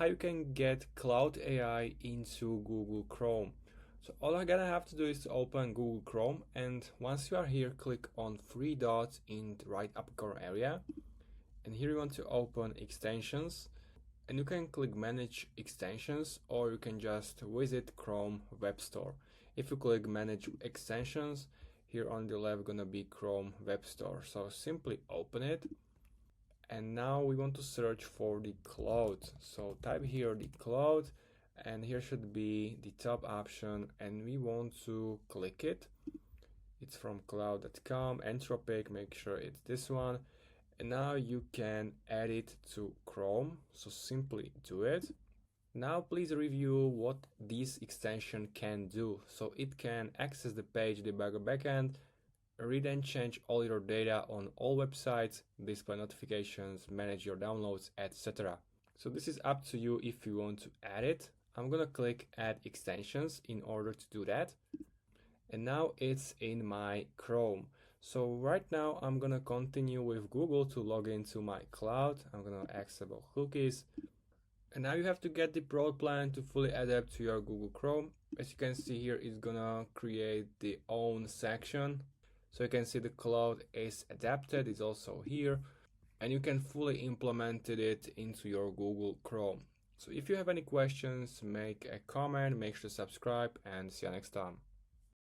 how you can get Claude AI into Google Chrome. So all I'm gonna have to do is to open Google Chrome, and once you are here, click on three dots in the right upper corner area, and here you want to open extensions, and you can click manage extensions, or you can just visit Chrome Web Store. If you click manage extensions, here on the left gonna be Chrome Web Store, so simply open it. And now we want to search for the Claude, so type here the Claude, and here should be the top option, and we want to click it. It's from claude.com, Anthropic, make sure it's this one. And now you can add it to Chrome, so simply do it. Now please review what this extension can do. So it can access the page debugger backend, read and change all your data on all websites, display notifications, manage your downloads, etc. So this is up to you if you want to add it. I'm gonna click add extensions in order to do that. And now it's in my Chrome. So right now I'm gonna continue with Google to log into my cloud. I'm gonna accept cookies. And now you have to get the Pro plan to fully adapt to your Google Chrome. As you can see here, it's gonna create the own section. So you can see the Claude is adapted, it's also here, and you can fully implement it into your Google Chrome. So if you have any questions, make a comment, make sure to subscribe, and see you next time.